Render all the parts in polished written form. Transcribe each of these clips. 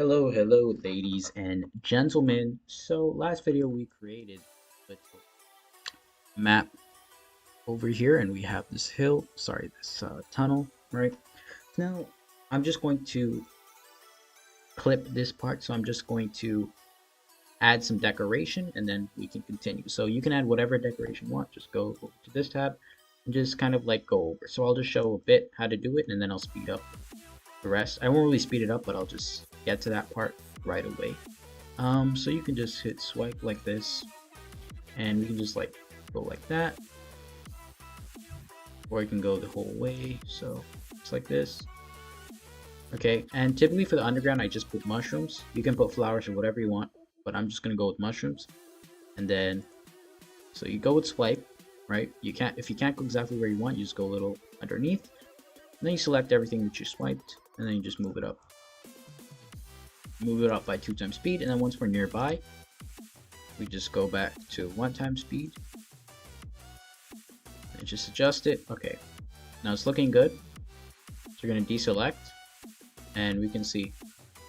Hello, ladies and gentlemen. So last video we created a map over here, and we have this hill. Sorry, this tunnel. Right now, I'm just going to clip this part. So I'm just going to add some decoration, and then we can continue. So you can add whatever decoration you want. Just go over to this tab and just kind of like go over. So I'll just show a bit how to do it, and then I'll speed up the rest. I won't really speed it up, but I'll just get to that part right away. So you can just hit swipe like this, and we can just like go like that, or you can go the whole way. So it's like this. Okay, and typically for the underground, I just put mushrooms. You can put flowers or whatever you want, but I'm just gonna go with mushrooms. And then, so you go with swipe, right? You can't, if you can't go exactly where you want, you just go a little underneath. And then you select everything that you swiped, and then you just move it up. Move it up by 2 times speed, and then once we're nearby, we just go back to 1 time speed and just adjust it. Okay, now it's looking good. So we're going to deselect, and we can see.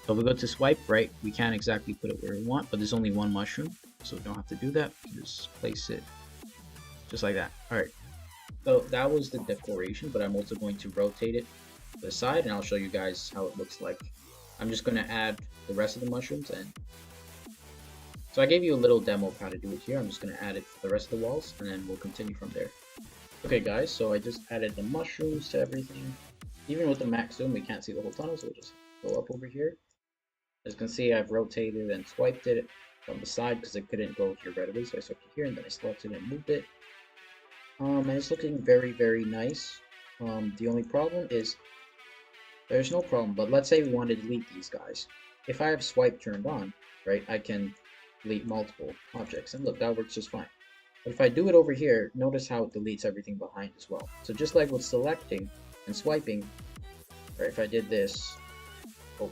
So if we go to swipe, right, we can't exactly put it where we want, but there's only one mushroom, so we don't have to do that. We can just place it just like that. All right, so that was the decoration, but I'm also going to rotate it to the side, and I'll show you guys how it looks like. I'm just going to add the rest of the mushrooms, and so I gave you a little demo of how to do it here. I'm just going to add it to the rest of the walls, and then we'll continue from there. Okay guys, so I just added the mushrooms to everything. Even with the max zoom, we can't see the whole tunnel, so we'll just go up over here. As you can see, I've rotated and swiped it from the side because it couldn't go here right away, so I swiped it here, and then I selected and moved it. And it's looking very nice. The only problem is, there's no problem, but let's say we want to delete these guys. If I have swipe turned on, right, I can delete multiple objects, and look, that works just fine. But if I do it over here, notice how it deletes everything behind as well. So just like with selecting and swiping, right, if I did this, if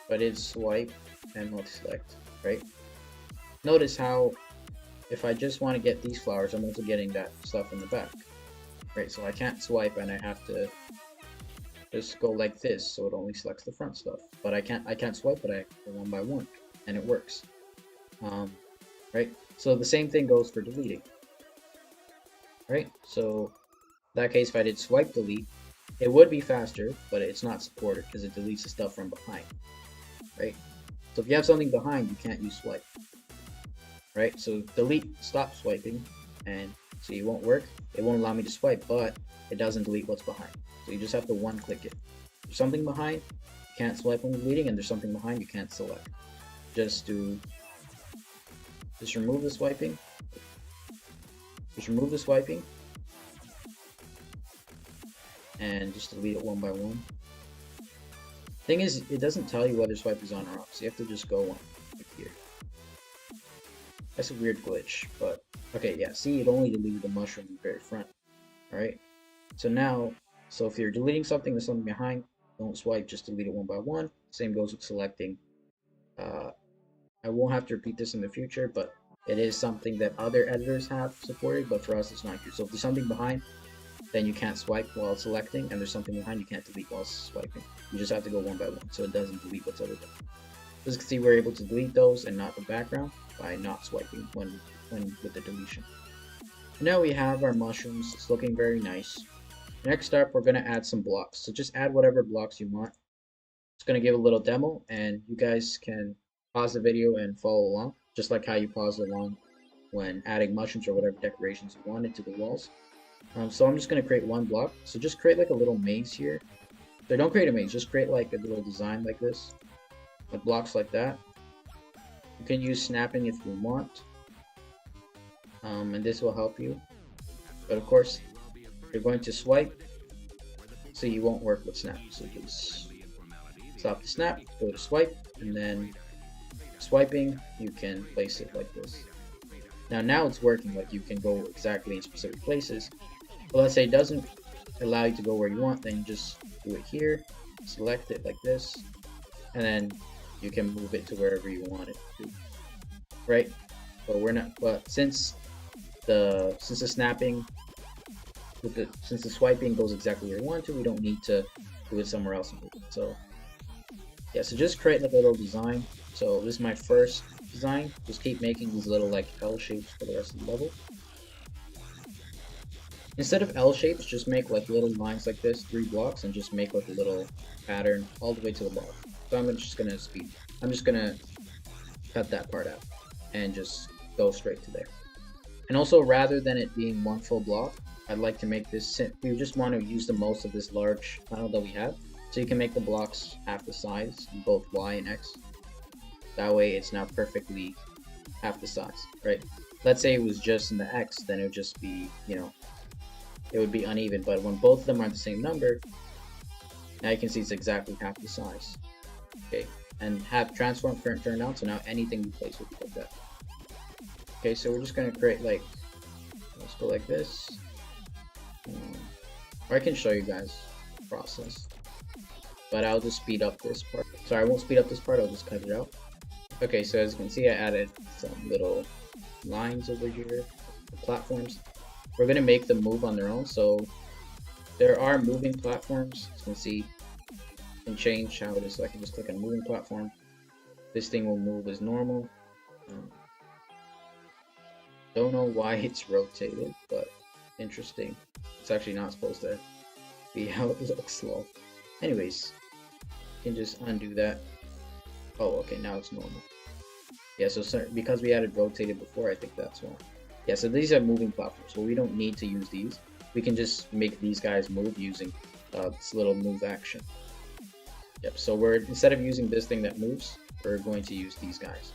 I did swipe and not select, right, notice how if I just want to get these flowers, I'm also getting that stuff in the back, right? So I can't swipe, and I have to just go like this, so it only selects the front stuff. But I can't swipe, but I go one by one, and it works. Right? So the same thing goes for deleting. Right? So in that case, if I did swipe delete, it would be faster, but it's not supported because it deletes the stuff from behind. Right? So if you have something behind, you can't use swipe. Right? So delete, stop swiping, and see, it won't work. It won't allow me to swipe, but it doesn't delete what's behind. So you just have to one click it. There's something behind, you can't swipe when deleting, and there's something behind you can't select. Just remove the swiping. Just remove the swiping. And just delete it one by one. Thing is, it doesn't tell you whether swipe is on or off, so you have to just go on like here. That's a weird glitch, but okay, yeah, see, it only deleted the mushroom in the very front. Alright? So now, so if you're deleting something with something behind, don't swipe, just delete it one by one. Same goes with selecting. I won't have to repeat this in the future, but it is something that other editors have supported, but for us it's not here. So if there's something behind, then you can't swipe while selecting, and there's something behind, you can't delete while swiping. You just have to go one by one, so it doesn't delete what's other than. As you can see, we're able to delete those and not the background by not swiping when with the deletion. Now we have our mushrooms. It's looking very nice. Next up, we're going to add some blocks. So just add whatever blocks you want. It's going to give a little demo, and you guys can pause the video and follow along, just like how you pause along when adding mushrooms or whatever decorations you wanted to the walls. So I'm just going to create one block. So just create like a little maze here. So don't create a maze, just create like a little design like this, with blocks like that. You can use snapping if you want, and this will help you. But of course, you're going to swipe, so you won't work with snap. So just stop the snap, go to swipe, and then swiping, you can place it like this. Now it's working, like you can go exactly in specific places. But let's say it doesn't allow you to go where you want, then you just do it here, select it like this, and then you can move it to wherever you want it to. Right? But we're not. But since the snapping, since the swiping goes exactly where you want to, we don't need to do it somewhere else. So Yeah, so just create like a little design. So this is my first design. Just keep making these little like L shapes for the rest of the level. Instead of L shapes, just make like little lines like this, 3 blocks, and just make like a little pattern all the way to the bottom. So I'm just gonna cut that part out and just go straight to there. And also, rather than it being one full block, I'd like to make this, we just want to use the most of this large panel that we have. So you can make the blocks half the size in both Y and X. That way it's now perfectly half the size, right? Let's say it was just in the X, then it would just be, it would be uneven. But when both of them are the same number, now you can see it's exactly half the size. Okay, and have transform current turned on, so now anything you place will be like that. Okay, so we're just gonna create like, let's go like this. Or I can show you guys the process, but I'll just speed up this part. Sorry, I won't speed up this part, I'll just cut it out. Okay, so as you can see, I added some little lines over here, the platforms. We're gonna make them move on their own, so there are moving platforms. As you can see, you can change how it is, so I can just click on moving platform. This thing will move as normal. Don't know why it's rotated, but interesting. It's actually not supposed to be how it looks slow. Anyways, you can just undo that. Oh, okay, now it's normal. Yeah, so because we added rotated before, I think that's why. Yeah, so these are moving platforms, so we don't need to use these. We can just make these guys move using this little move action. Yep, so we're, instead of using this thing that moves, we're going to use these guys.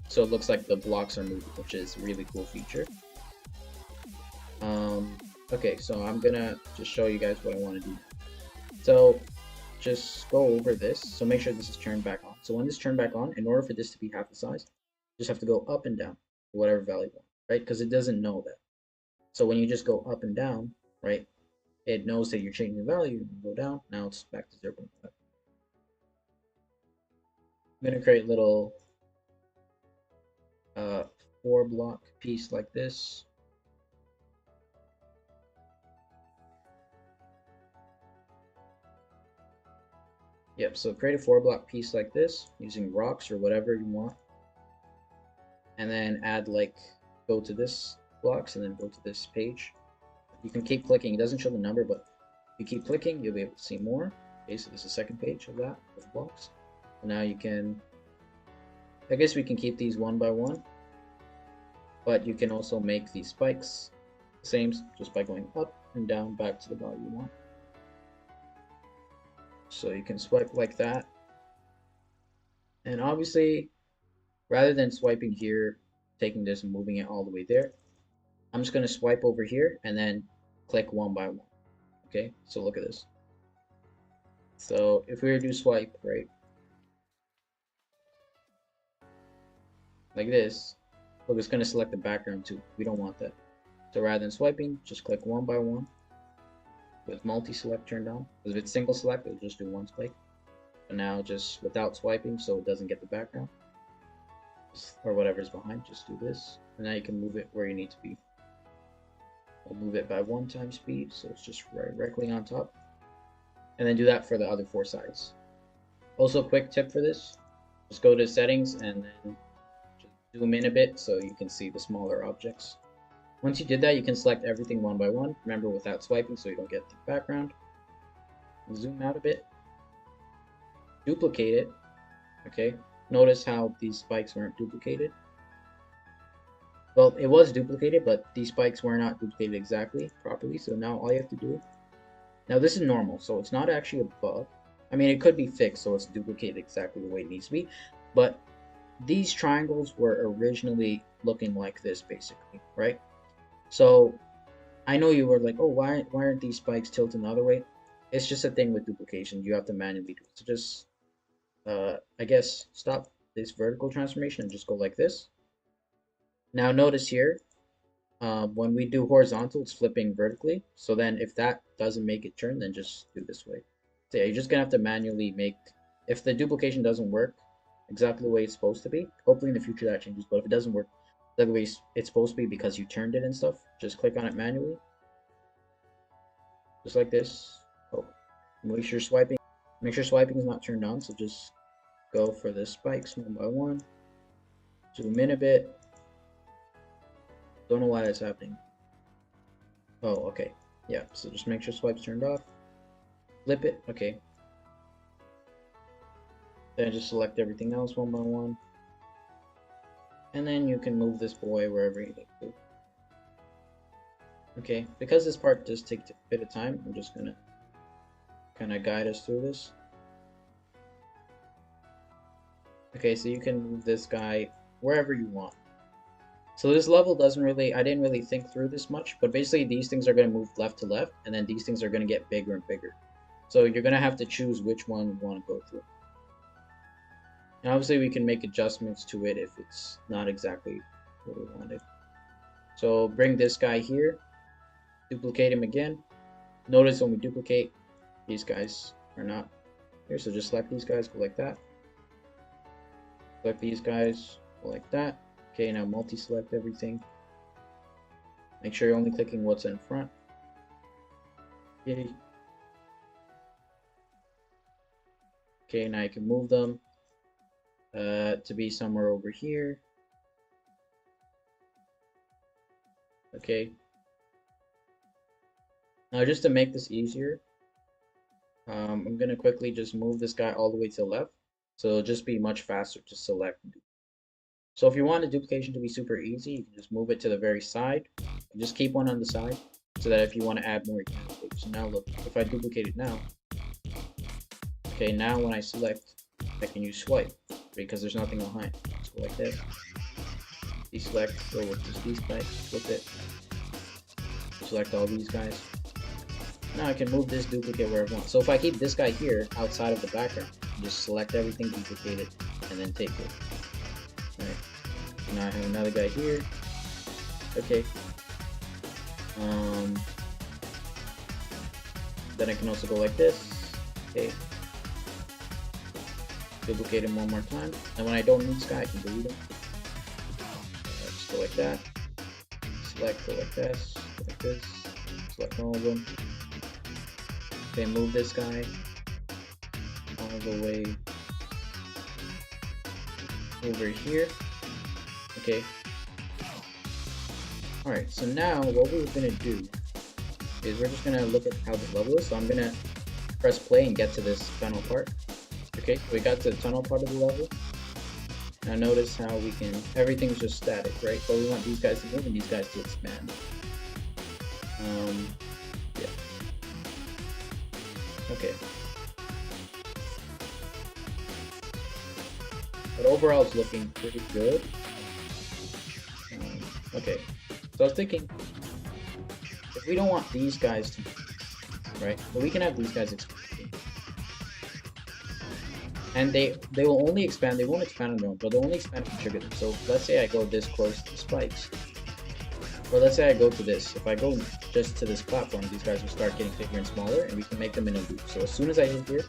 So it looks like the blocks are moving, which is a really cool feature. Okay, so I'm gonna just show you guys what I want to do. So just go over this. So make sure this is turned back on. So when this is turned back on, in order for this to be half the size, you just have to go up and down, whatever value you want, right? Because it doesn't know that. So when you just go up and down, right, it knows that you're changing the value. You go down, now it's back to 0.5. I'm gonna create a little 4-block piece like this. Yep, so create a 4-block piece like this using rocks or whatever you want. And then add like, go to this blocks and then go to this page. You can keep clicking, it doesn't show the number, but if you keep clicking, you'll be able to see more. Okay, so this is the second page of that, with blocks. And now you can, I guess we can keep these one by one, but you can also make these spikes the same just by going up and down back to the value you want. So you can swipe like that. And obviously, rather than swiping here, taking this and moving it all the way there, I'm just going to swipe over here and then click one by one. Okay, so look at this. So if we were to do swipe, right, like this, look, it's going to select the background too. We don't want that. So rather than swiping, just click one by one with multi-select turned on. Because if it's single select, it'll just do one spike. But now just without swiping, so it doesn't get the background or whatever's behind, just do this. And now you can move it where you need to be. I'll move it by 1 times speed, so it's just directly on top. And then do that for the other 4 sides. Also, quick tip for this, just go to settings and then just zoom in a bit so you can see the smaller objects. Once you did that, you can select everything one by one. Remember, without swiping so you don't get the background. Zoom out a bit. Duplicate it. Okay. Notice how these spikes weren't duplicated. Well, it was duplicated, but these spikes were not duplicated exactly properly. So now all you have to do. Now this is normal, so it's not actually a bug. I mean, it could be fixed so it's duplicated exactly the way it needs to be. But these triangles were originally looking like this, basically, right? So I know you were like, oh, why aren't these spikes tilted the other way? It's just a thing with duplication. You have to manually do it. So just, I guess, stop this vertical transformation and just go like this. Now notice here, when we do horizontal, it's flipping vertically. So then if that doesn't make it turn, then just do this way. So yeah, you're just gonna have to manually make, if the duplication doesn't work exactly the way it's supposed to be, hopefully in the future that changes, but if it doesn't work the way it's supposed to be because you turned it and stuff, just click on it manually. Just like this. Oh, make sure you're swiping. Make sure swiping is not turned on, so just go for the spikes one by one. Zoom in a bit. Don't know why that's happening. Oh, okay. Yeah, so just make sure swipe's turned off. Flip it, okay. Then just select everything else one by one. And then you can move this boy wherever you need to. Okay, because this part does take a bit of time, I'm just gonna kind of guide us through this. Okay, so you can move this guy wherever you want. So this level doesn't really, I didn't really think through this much, but basically these things are going to move left to left, and then these things are going to get bigger and bigger. So you're going to have to choose which one you want to go through. And obviously we can make adjustments to it if it's not exactly what we wanted. So bring this guy here, duplicate him again. Notice when we duplicate, these guys are not here, so just select these guys, go like that. Select these guys, go like that. Okay, now multi-select everything. Make sure you're only clicking what's in front. Okay, now you can move them to be somewhere over here. Okay. Now just to make this easier, I'm gonna quickly just move this guy all the way to the left. So it'll just be much faster to select. So if you want the duplication to be super easy, you can just move it to the very side. And just keep one on the side so that if you want to add more, you can. So now look, if I duplicate it now, okay, now when I select, I can use swipe because there's nothing behind. Let's go like this. Deselect, go with just these guys, flip it. Select all these guys. Now I can move this duplicate wherever I want. So if I keep this guy here outside of the background, just select everything, duplicate it, and then take it. Alright. Now I have another guy here. Okay. Then I can also go like this. Okay. Duplicate him one more time. And when I don't need this guy, I can delete him. Just go like that. Select, go like this. Go like this. Select all of them. Okay, move this guy all the way over here. Okay. Alright, so now what we're gonna do is we're just gonna look at how the level is. So I'm gonna press play and get to this tunnel part. Okay, we got to the tunnel part of the level. Now notice how we can, everything's just static, right? But we want these guys to move and these guys to expand. Yeah. Okay. But overall it's looking pretty good. Okay, so I was thinking, if we don't want these guys to move, right? But we can have these guys expand. And they will only expand, they won't expand on their own, but they'll only expand if you trigger them. So let's say I go this close to the spikes. Or let's say I go to this. If I go just to this platform, these guys will start getting bigger and smaller, and we can make them in a loop. So as soon as I hit here,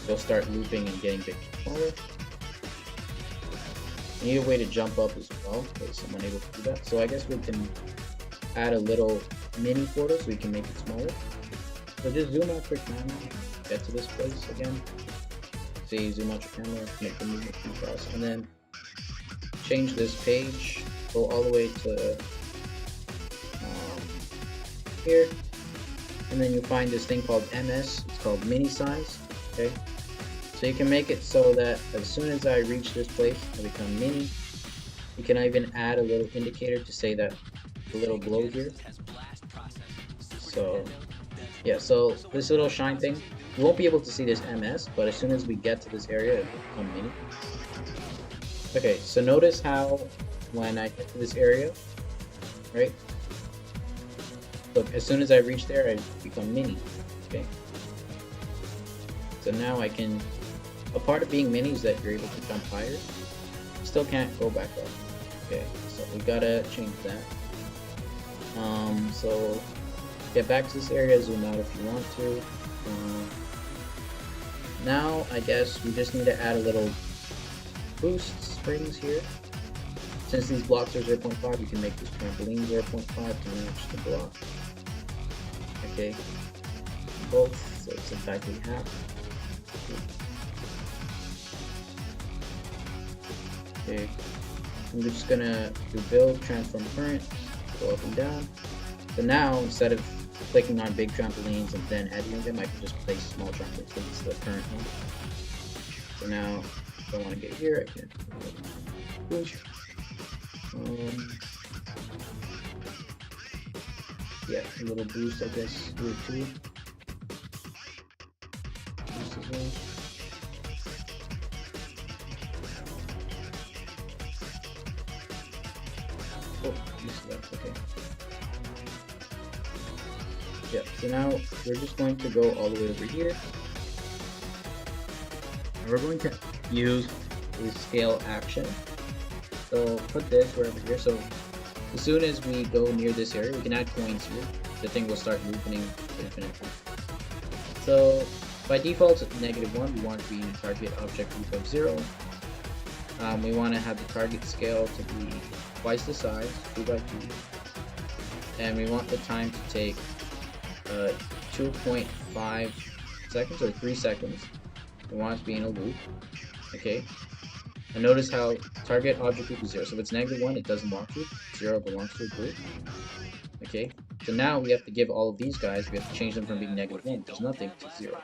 they'll start looping and getting bigger and smaller. I need a way to jump up as well, because I'm unable to do that. So I guess we can add a little mini portal so we can make it smaller. So just zoom out quick now, get to this place again. See, zoom out your camera, make the movement too fast, and then change this page, go all the way to here, and then you find this thing called MS, it's called mini size, okay? So you can make it so that as soon as I reach this place, I become mini. You can even add a little indicator to say that the little glow here. So, yeah, so this little shine thing, you won't be able to see this MS, but as soon as we get to this area, it will become mini. Okay, so notice how when I get to this area, right? Look, as soon as I reach there, I become mini, okay? So now I can, a part of being mini is that you're able to jump higher. Still can't go back up. Okay, so we gotta change that. So get back to this area, zoom out if you want to. Now I guess we just need to add a little boost springs here. Since these blocks are 0.5, you can make this trampoline 0.5 to match the block. Okay, both, so it's exactly half. Okay, I'm just gonna do build, transform current, go up and down. So now, instead of clicking on big trampolines and then editing them, I can just place small trampolines because it's the current one. So now, if I want to get here, I can push. Yeah, a little boost, I guess, here too. Boost as well. Oh, deselect, okay. Yeah, so now we're just going to go all the way over here. And we're going to use a scale action. So put this wherever here. So as soon as we go near this area, we can add coins here. The thing will start looping to infinity. So by default, it's -1. We want to be in a target object loop of 0. We want to have the target scale to be twice the size, 2 by 2. And we want the time to take 2.5 seconds or 3 seconds. We want it to be in a loop. Okay. And notice how target object loop is 0. So if it's -1, it doesn't belong to it. 0 belongs to a group. Okay. So now we have to give all of these guys, we have to change them from being -1, there's nothing, to 0.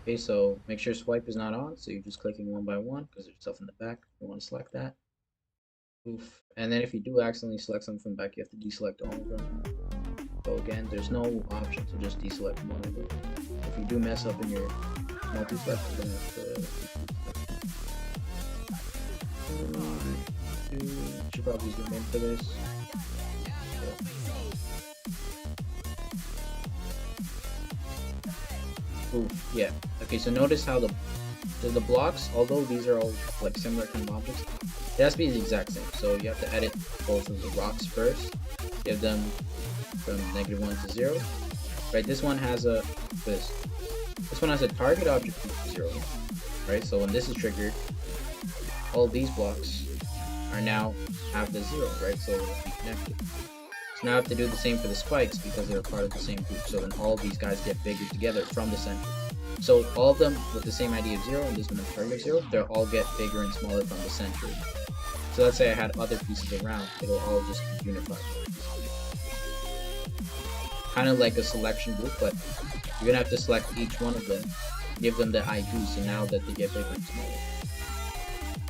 Okay, so make sure swipe is not on, so you're just clicking one by one because there's stuff in the back. You want to select that. Oof. And then if you do accidentally select something from the back, you have to deselect all of them. So again, there's no option to just deselect one of them. If you do mess up in your multi-select, you're gonna have to should probably zoom in for this. Ooh, yeah. Okay, so notice how the blocks, although these are all like similar kind of objects, it has to be the exact same. So you have to edit both of the rocks first. Give them from -1 to 0. Right, this one has a this one has a target object of 0. Right, so when this is triggered, all these blocks are now have the 0, right? So it'll be connected. So now I have to do the same for the spikes because they're part of the same group. So then all these guys get bigger together from the center. So all of them with the same ID of 0 and this one has target of 0, they'll all get bigger and smaller from the center. So let's say I had other pieces around, it'll all just be unified. Kind of like a selection group, but you're gonna have to select each one of them, give them the ID, so now that they get bigger and smaller.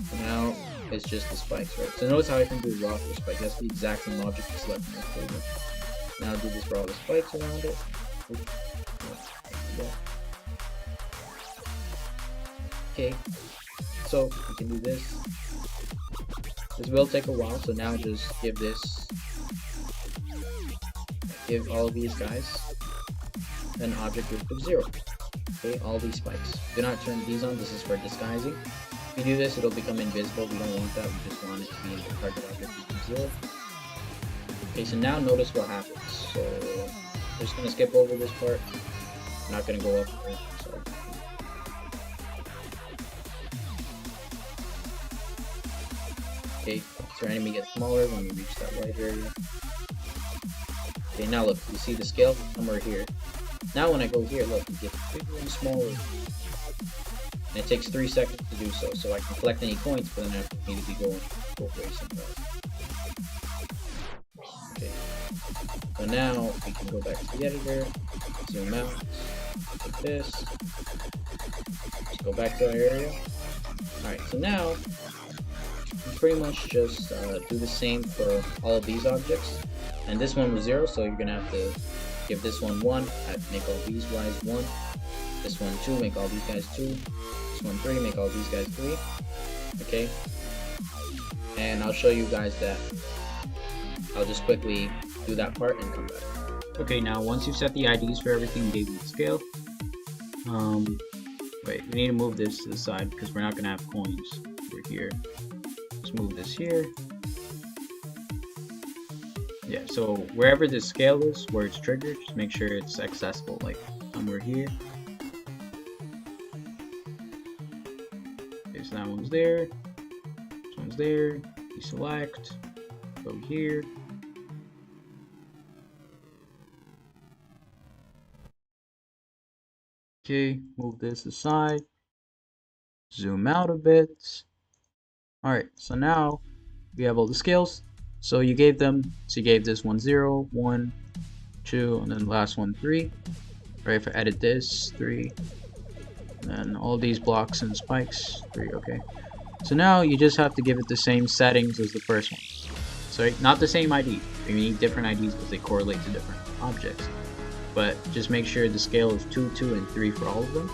So now it's just the spikes, right? So notice how I can do rock or spike. That's the exact same logic to select my folder. Now do this for all the spikes around it. Okay, so we can do this. This will take a while, so now just give all of these guys an object group of 0. Okay, all these spikes. Do not turn these on, this is for disguising. If you do this, it'll become invisible. We don't want that, we just want it to be in the target object group of 0. Okay, so now notice what happens. So I'm just gonna skip over this part. I'm not gonna go up here, so. Okay, so our enemy gets smaller when we reach that white area. Okay, now look, you see the scale somewhere here. Now when I go here, look, it gets bigger and smaller. And it takes 3 seconds to do so, so I can collect any coins, but then I have to immediately go away somewhere. Okay, so now we can go back to the editor, zoom out, like this, just go back to our area. Alright, so now pretty much just do the same for all of these objects. And this one was 0, so you're gonna have to give this one 1, make all these guys 1. This one 2, make all these guys 2. This one 3, make all these guys 3. Okay. And I'll show you guys that. I'll just quickly do that part and come back. Okay, now once you've set the IDs for everything, gave you the scale. Wait, we need to move this to the side because we're not gonna have coins over here. Let's move this here. Yeah, so wherever the scale is, where it's triggered, just make sure it's accessible, like somewhere here. Okay, so that one's there. This one's there. Deselect. Go here. Okay, move this aside. zoom out a bit. Alright, so now we have all the scales. So you gave this one 0, 1, 2, and then the last one 3. Right, if I edit this, 3, and then all these blocks and spikes, 3, okay. So now you just have to give it the same settings as the first one. Sorry, not the same ID. You need different IDs because they correlate to different objects. But just make sure the scale is 2, 2, and 3 for all of them.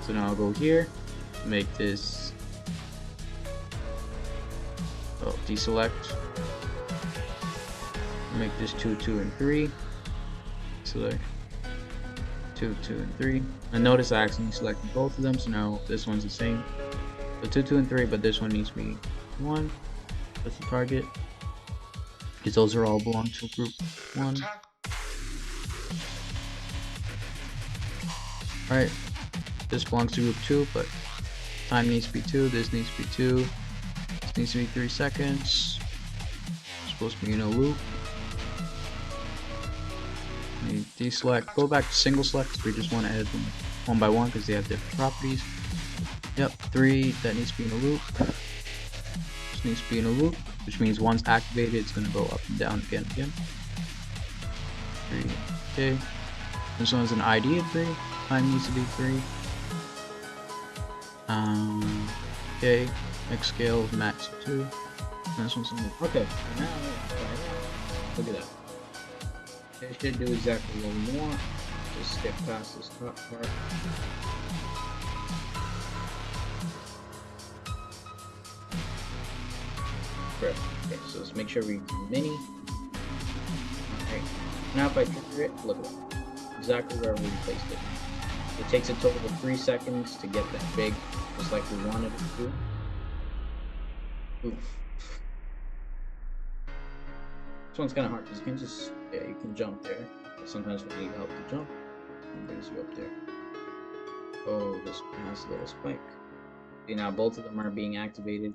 So now I'll go here, make this, deselect, make this 2, 2, and 3, select 2, 2, and 3, and notice I accidentally selected both of them, so now this one's the same. So 2, 2, and 3, but this one needs to be 1, that's the target, because those are all belong to group 1. Alright, this belongs to group 2, but time needs to be 2, this needs to be 2, this needs to be 3 seconds, it's supposed to be in a loop. You deselect, go back to single select because we just want to edit them one by one because they have different properties. Yep, 3, that needs to be in a loop. This needs to be in a loop, which means once activated, it's going to go up and down again. 3, okay. This one has an ID of 3, time needs to be 3. Okay, next scale is max 2. And this one's in the loop. Okay, now, look at that. It should do exactly what we want. Just skip past this top part. Correct. Okay, so let's make sure we do mini. Alright, now if I trigger it, look at that. Exactly where we placed it. It takes a total of 3 seconds to get that big, just like we wanted it to do. Oof. This one's kind of hard because you can just, you can jump there. But sometimes when you need help to jump, it brings you up there. Oh, this one has a little spike. See, now both of them are being activated,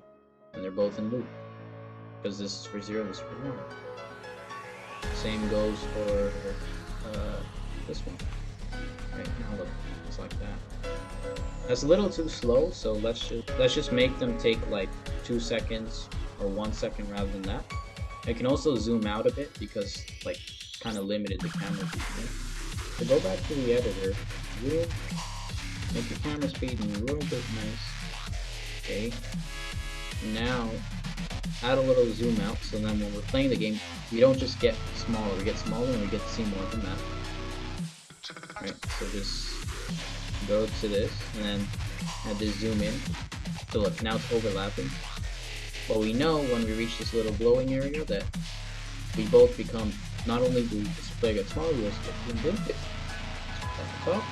and they're both in loop. Because this is for 0, this is for 1. Same goes for this one. Right, now look, it's like that. That's a little too slow, so let's just make them take like 2 seconds or 1 second rather than that. I can also zoom out a bit because like kind of limited the camera speed. So go back to the editor, make your camera speed a little bit nice. Okay. Now add a little zoom out so then when we're playing the game, we don't just get smaller, we get smaller and we get to see more of the map. Right, so just go to this and then add this zoom in. So look, now it's overlapping. But we know when we reach this little glowing area that we both become, not only do the display get smaller, we also get zoomed in. At the top.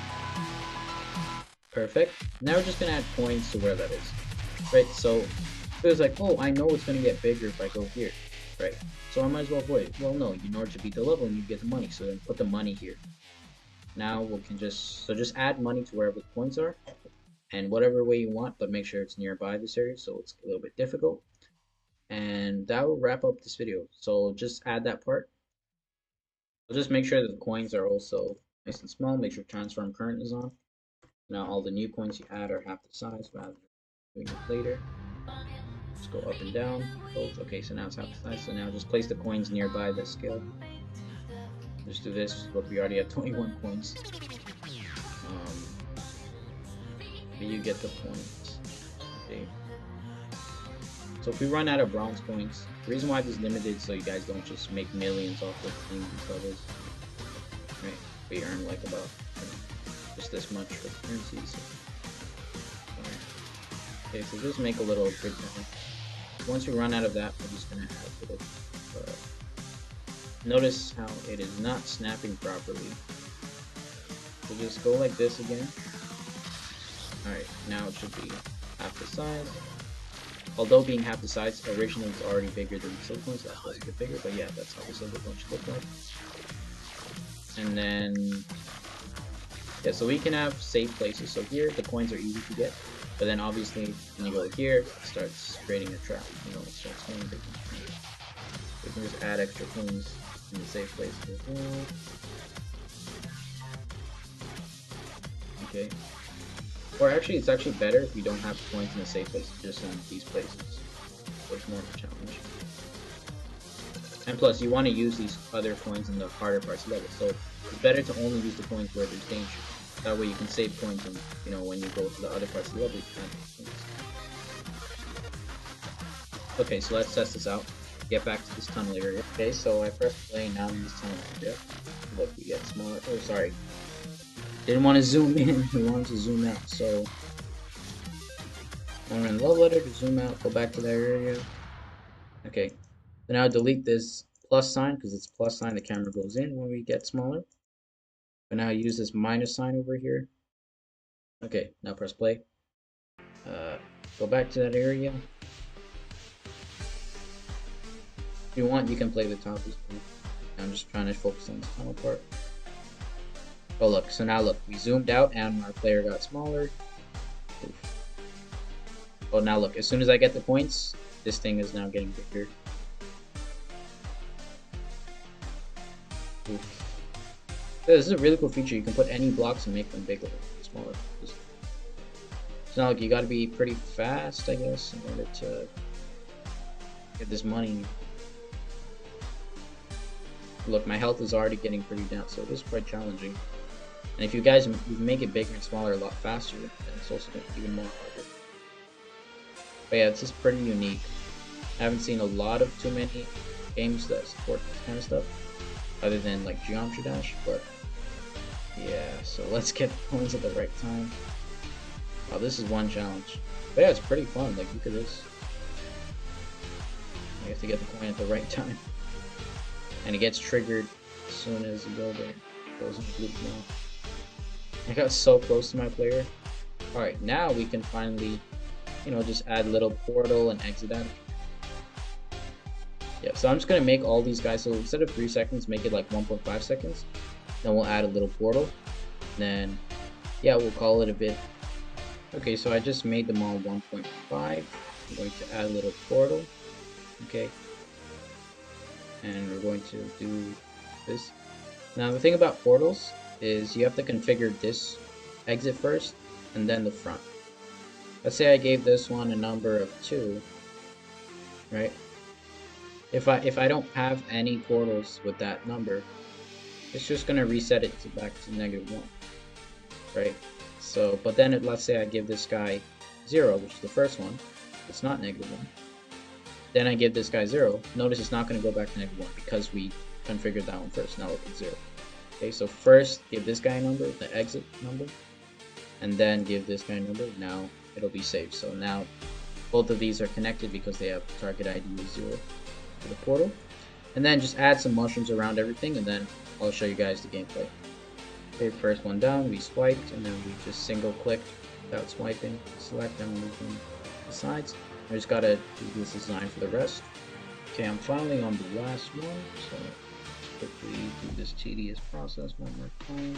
Perfect. Now we're just going to add coins to where that is. Right, so it was like, oh, I know it's going to get bigger if I go here. Right, so I might as well avoid it. Well, no, in order to beat the level, you get the money, so then put the money here. Now we can just add money to wherever the coins are, and whatever way you want, but make sure it's nearby this area, so it's a little bit difficult. And that will wrap up this video. So just add that part. So just make sure that the coins are also nice and small. Make sure transform current is on. Now all the new coins you add are half the size rather than doing it later. Just go up and down. Both. Okay, so now it's half the size. So now just place the coins nearby the scale. Just do this. Look, we already have 21 coins. But you get the point. Okay. So if we run out of bronze coins, the reason why this is limited so you guys don't just make millions off of things and levels. Right? We earn like about just this much for the currencies. Okay, so just make a little grid down. Once we run out of that, we're just gonna add a bit of notice how it is not snapping properly. So just go like this again. Alright, now it should be half the size. Although being half the size, originally it's already bigger than the silver coins, so that's supposed to get bigger, but yeah, that's how the silver coins should look like. And then, yeah, so we can have safe places. So here, the coins are easy to get, but then obviously, when you go here, it starts creating a trap, you know, it starts getting bigger. We can just add extra coins in the safe places as well. Okay. Or actually, it's actually better if you don't have coins in a safe place, just in these places. So it's more of a challenge. And plus, you want to use these other coins in the harder parts of the level. So it's better to only use the coins where there's danger. That way you can save coins and, when you go to the other parts of the level, you can. Okay, so let's test this out. Get back to this tunnel area. Okay, so I pressed play, now in this tunnel area. Look, we get smaller. Oh, sorry. Didn't want to zoom in, we wanted to zoom out. So I'm in love letter to zoom out, go back to that area. Okay, so now delete this plus sign because it's plus sign, the camera goes in when we get smaller. But now use this minus sign over here. Okay, now press play. Go back to that area. If you want, you can play the top as well. I'm just trying to focus on this tunnel part. Oh look, so now look, we zoomed out and our player got smaller. Oof. Oh, now look, as soon as I get the points, this thing is now getting bigger. Oof. This is a really cool feature. You can put any blocks and make them bigger or smaller. So now look, you gotta be pretty fast, I guess, in order to get this money. Look, my health is already getting pretty down, so it is quite challenging. And if you guys make it bigger and smaller a lot faster, then it's also even more harder. But yeah, it's just pretty unique. I haven't seen a lot of too many games that support this kind of stuff, other than like Geometry Dash, but yeah, so let's get the coins at the right time. Oh, this is one challenge. But yeah, it's pretty fun, like look at this. You have to get the coin at the right time. And it gets triggered as soon as you go there. It goes in blue now. I got so close to my player. Alright, now we can finally, just add a little portal and exit out. Yeah, so I'm just going to make all these guys, so instead of 3 seconds, make it like 1.5 seconds. Then we'll add a little portal. Then, yeah, we'll call it a bit. Okay, so I just made them all 1.5. I'm going to add a little portal. Okay. And we're going to do this. Now, the thing about portals is you have to configure this exit first and then the front. Let's say I gave this one a number of 2, right? If I don't have any portals with that number, it's just gonna reset it back to -1, right? So, but then let's say I give this guy 0, which is the first one. It's not -1. Then I give this guy 0. Notice it's not gonna go back to -1 because we configured that one first. Now look at 0. Okay, so first give this guy a number, the exit number, and then give this guy a number. Now it'll be saved. So now both of these are connected because they have target ID is 0 for the portal. And then just add some mushrooms around everything, and then I'll show you guys the gameplay. Okay, first one down, we swiped, and then we just single clicked without swiping, select and move them to the sides. I just gotta do this design for the rest. Okay, I'm finally on the last one, so quickly do this tedious process one more time.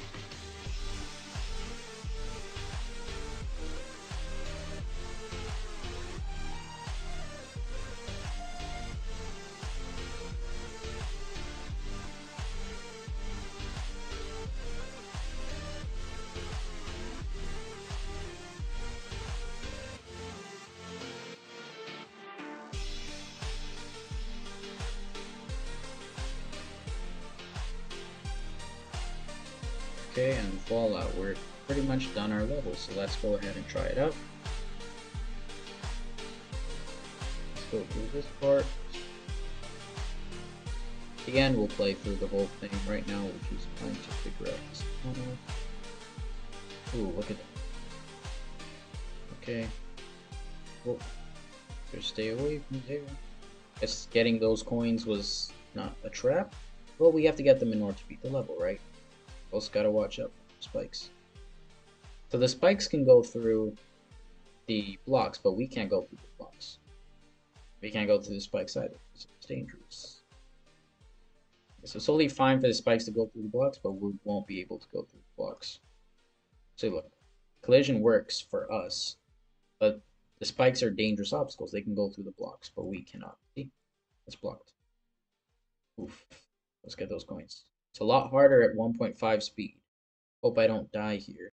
Okay, and voila, we're pretty much done our level, so let's go ahead and try it out. Let's go through this part. Again, we'll play through the whole thing right now, which is trying to figure out this tunnel. Ooh, look at that. Okay. Whoa. Just stay away from there. Guess getting those coins was not a trap. Well, we have to get them in order to beat the level, right? Also gotta watch out for spikes. So the spikes can go through the blocks, but we can't go through the blocks. We can't go through the spikes either. It's dangerous. So it's totally fine for the spikes to go through the blocks, but we won't be able to go through the blocks. So look, collision works for us, but the spikes are dangerous obstacles. They can go through the blocks, but we cannot. See? It's blocked. Oof. Let's get those coins. It's a lot harder at 1.5 speed. Hope I don't die here.